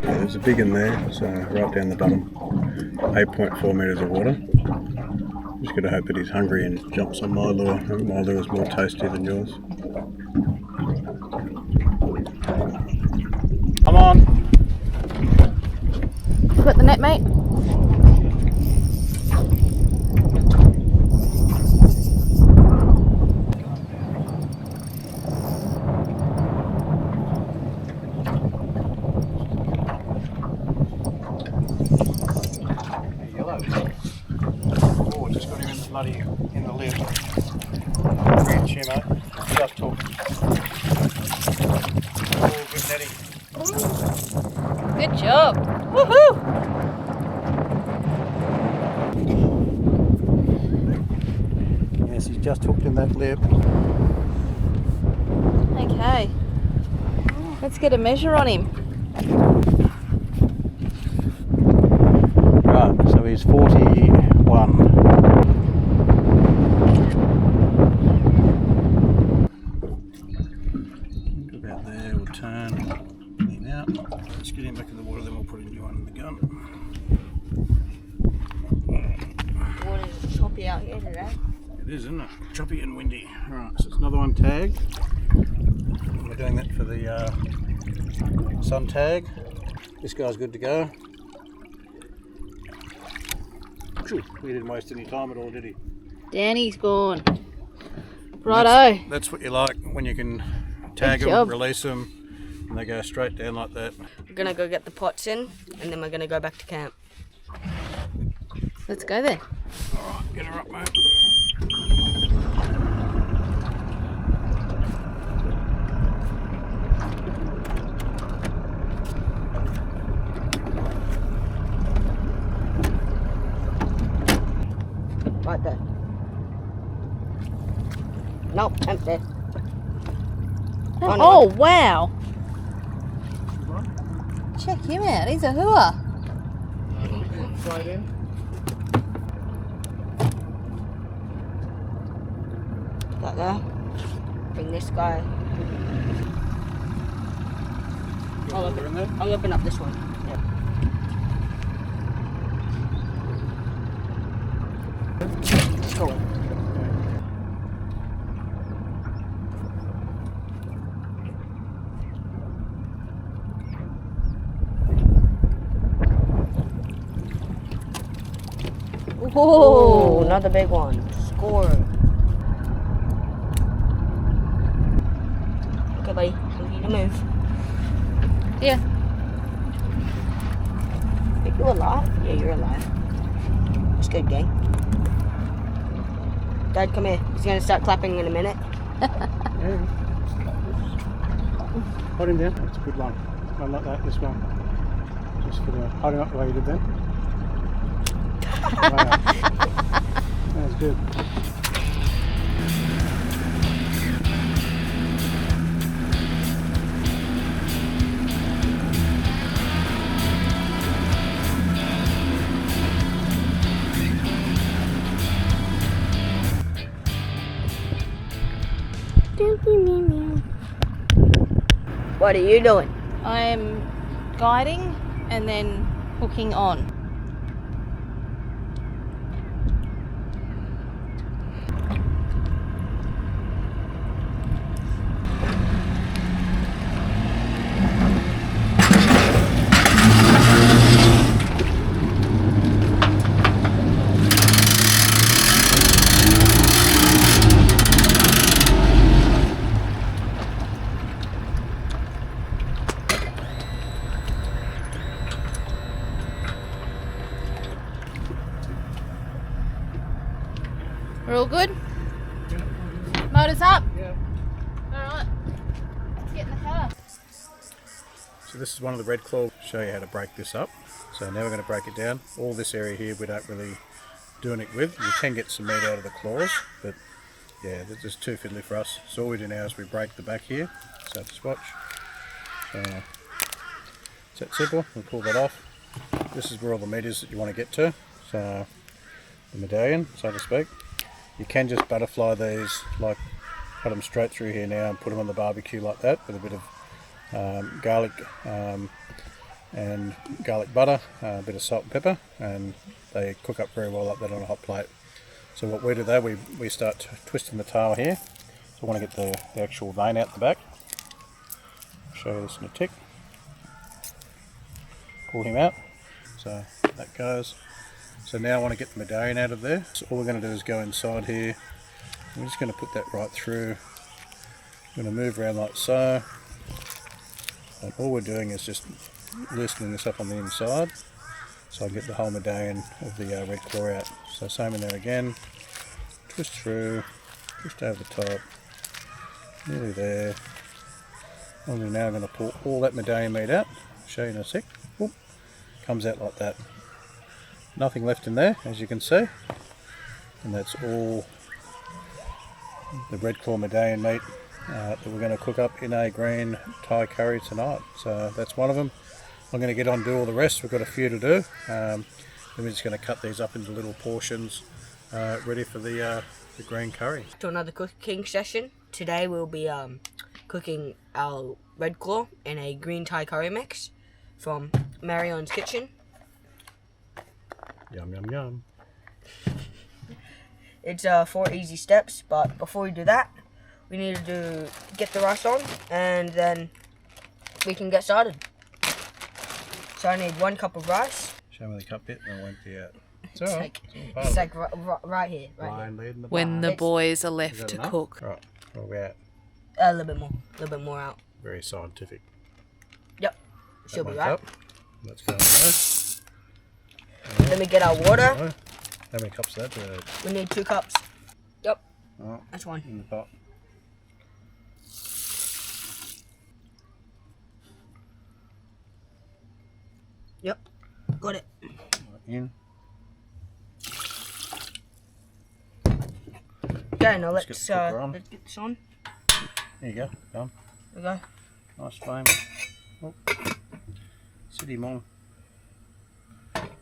There's a big in there, so right down the bottom, 8.4 metres of water. Just got to hope that he's hungry and jumps on my lure. I think my lure is more tasty than yours. Come on! You got the net, mate? Oh, just got him in the bloody, in the lip. Red shimmer, just hooked. Oh, good netting. Good job. Woohoo! Yes, he's just hooked in that lip. Okay. Let's get a measure on him. Right, so he's 41. About there, we'll turn him out. Let's get him back in the water, then we'll put a new one in the gun. Water's choppy out here today. It is, isn't it? Choppy and windy. Right, so it's another one tagged. We're doing that for the sun tag. This guy's good to go. Phew, he didn't waste any time at all, did he? Danny's gone. Righto. That's what you like, when you can tag them, release them, and they go straight down like that. We're gonna go get the pots in, and then we're gonna go back to camp. Let's go then. Alright, get her up, mate. Right there. Nope, empty. Oh, wow. Check him out. He's a hooer. Right in. That there. Bring this guy. I'll open up this one. Yeah. Cool. Oh, another big one. Score. Okay, buddy. I need to move. Yeah. Are you alive? Yeah, you're alive. It's good, gang. Dad, come here. He's gonna start clapping in a minute. Yeah. Hold him down. That's a good one. One like that, this one. Just for the, hold him up the way you did then. Wow. That was good. What are you doing? I'm guiding and then hooking on. We're all good? Yeah. Motors up? Yeah. Alright. Let's get in the car. So this is one of the red claw. Show you how to break this up. So now we're going to break it down. All this area here we don't really do anything with. You can get some meat out of the claws, but yeah, they're just too fiddly for us. So all we do now is we break the back here. So just watch. It's that simple. We'll pull that off. This is where all the meat is that you want to get to. So the medallion, so to speak. You can just butterfly these, like cut them straight through here now and put them on the barbecue like that with a bit of garlic and garlic butter, a bit of salt and pepper, and they cook up very well like that on a hot plate. So what we do there, we start twisting the tail here. So I want to get the actual vein out the back. I'll show you this in a tick. Pull him out. So that goes. So now I want to get the medallion out of there. So all we're going to do is go inside here. We're just going to put that right through. I'm going to move around like so. And all we're doing is just loosening this up on the inside so I can get the whole medallion of the red claw out. So same in there again, twist through, just over the top, nearly there. Only now I'm going to pull all that medallion meat out, show you in a sec. Whoop. Comes out like that. Nothing left in there, as you can see, and that's all the red claw medallion meat that we're going to cook up in a green Thai curry tonight. So that's one of them. I'm going to get on and do all the rest. We've got a few to do. Then we're just going to cut these up into little portions, ready for the green curry. To another cooking session. Today we'll be cooking our red claw in a green Thai curry mix from Marion's Kitchen. Yum yum yum. It's 4 easy steps, but before we do that, we need to get the rice on, and then we can get started. So I need 1 cup of rice. Show me the cup bit and I won't be out. It's like right here. Right here. When the boys are left to enough? cook. Right, where are we at? A little bit more out. Very scientific. Yep, she'll be right. Cup. Let's go on there. Let me get our water. How many cups is that? We need 2 cups. Yep, Oh, that's 1. in the pot. Yep, got it. In. Okay, now let's get the cooker on. get this on. There you go. Done. There we go. Nice flame. Oh. City mom.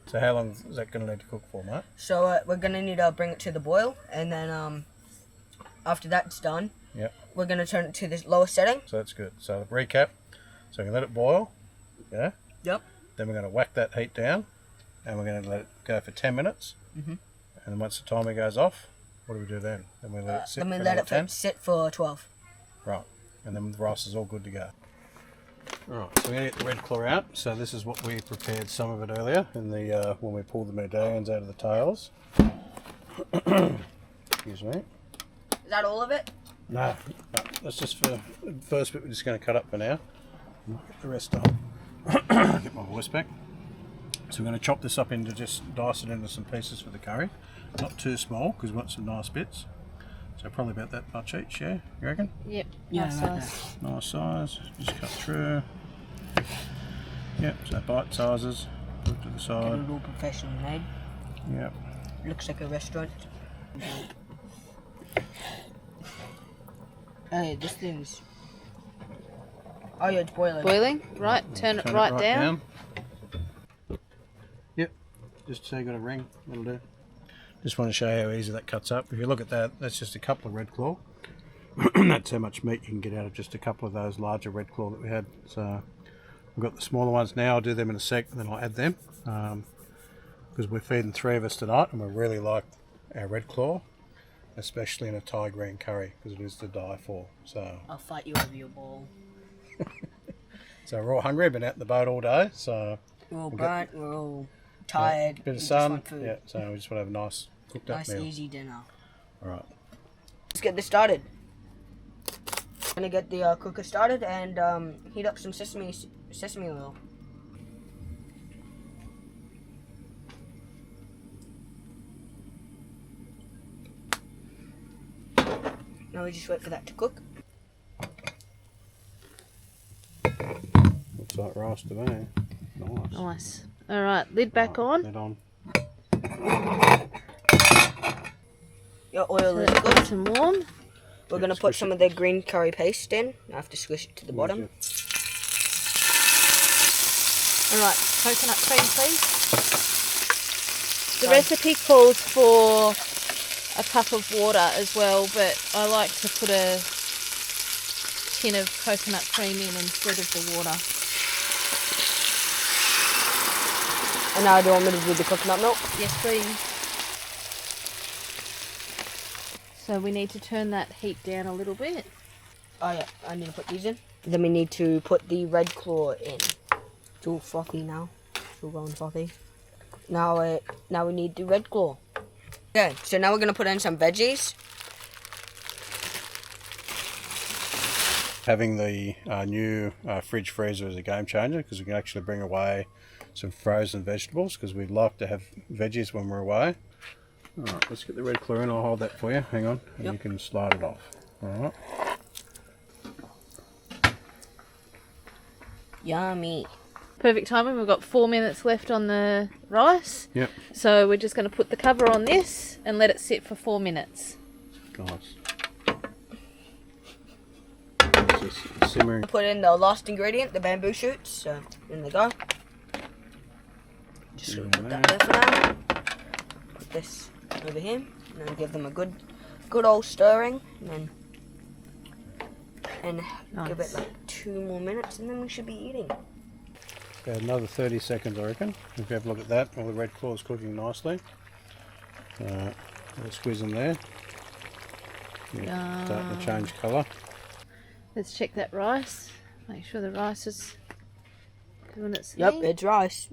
So how long is that going to need to cook for, mate? So we're gonna need to bring it to the boil, and then after that's done, Yep. we're gonna turn it to the lowest setting. So that's good. So recap. So we're going to let it boil. Yeah. Yep. Then we're going to whack that heat down, and we're going to let it go for 10 minutes. And then once the timer goes off, what do we do then? Then we let it sit. Then we for let another it 10? sit for 12. Right. And then the rice is all good to go. Right, so we're going to get the red claw out. So this is what we prepared some of it earlier in the when we pulled the medallions out of the tails. Excuse me. Is that all of it? No, that's just for the first bit. We're just going to cut up for now. Get the rest up. Get my voice back. So we're going to chop this up into, just dice it into some pieces for the curry. Not too small because we want some nice bits. So probably about that much each, yeah? You reckon? Yep. Yeah, nice right size. Nice size. Just cut through. Yep, so bite sizes. Put to the Get side. it all professionally made. Yep. Looks like a restaurant. Hey, this thing's... Oh yeah, it's boiling. Boiling? Right, turn it right down. Yep, just so you got a ring, that'll do. Just want to show you how easy that cuts up. If you look at that, that's just a couple of red claw. That's how much meat you can get out of just a couple of those larger red claw that we had. So we've got the smaller ones now. I'll do them in a sec and then I'll add them. Because we're feeding 3 of us tonight and we really like our red claw, especially in a Thai green curry, because it is to die for. So I'll fight you over your bowl. So we're all hungry, been out in the boat all day, so We're all burnt, we're all tired. bit of we just sun, want food. yeah. So we just want to have a nice cooked up Nice meal. easy dinner. All right. Let's get this started. I'm gonna get the cooker started and heat up some sesame oil. Now we just wait for that to cook. Looks like rice to me. Nice. Nice. All right, lid back on. Lid on. Your oil is Let it good. nice and warm. We're gonna put some of the green curry paste in. I have to squish it to the bottom. All right, coconut cream, please. The recipe calls for a cup of water as well, but I like to put a tin of coconut cream in instead of the water. And now do you want me to do the coconut milk? Yes, please. So we need to turn that heat down a little bit. Oh yeah, I need to put these in. Then we need to put the red claw in. It's all frothy now. It's all going frothy. Now we need the red claw. Okay, so now we're going to put in some veggies. Having the new fridge freezer is a game changer because we can actually bring away some frozen vegetables because we like to have veggies when we're away. Alright, let's get the red claw in. I'll hold that for you. Hang on. And you can slide it off. Alright. Yummy. Perfect timing. We've got 4 minutes left on the rice. Yep. So we're just going to put the cover on this and let it sit for 4 minutes. Nice. Just simmering. Put in the last ingredient, the bamboo shoots. So in they go. Just put that there for now. Put this over here, and then give them a good old stirring, and Nice. give it like 2 more minutes, and then we should be eating. About another 30 seconds, I reckon. If you have a look at that, all the red claw is cooking nicely. We'll squeeze in there. Starting to change colour. Let's check that rice. Make sure the rice is doing its thing. Yep, it's rice.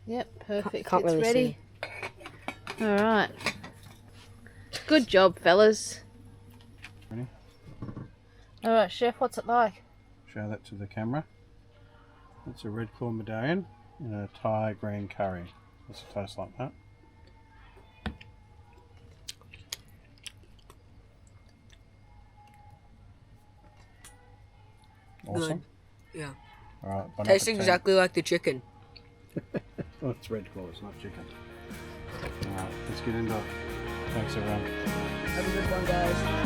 Yep, perfect. Can't it's really ready. Alright. Good job, fellas. Ready? Alright, Chef, what's it like? Show that to the camera. It's a red claw medallion in a Thai green curry. What's it taste like that? Awesome. Good. Yeah. Alright. Tastes exactly like the chicken. Oh, it's red claw, it's not chicken. Alright, let's get into it. Thanks everyone. Have a good one, guys.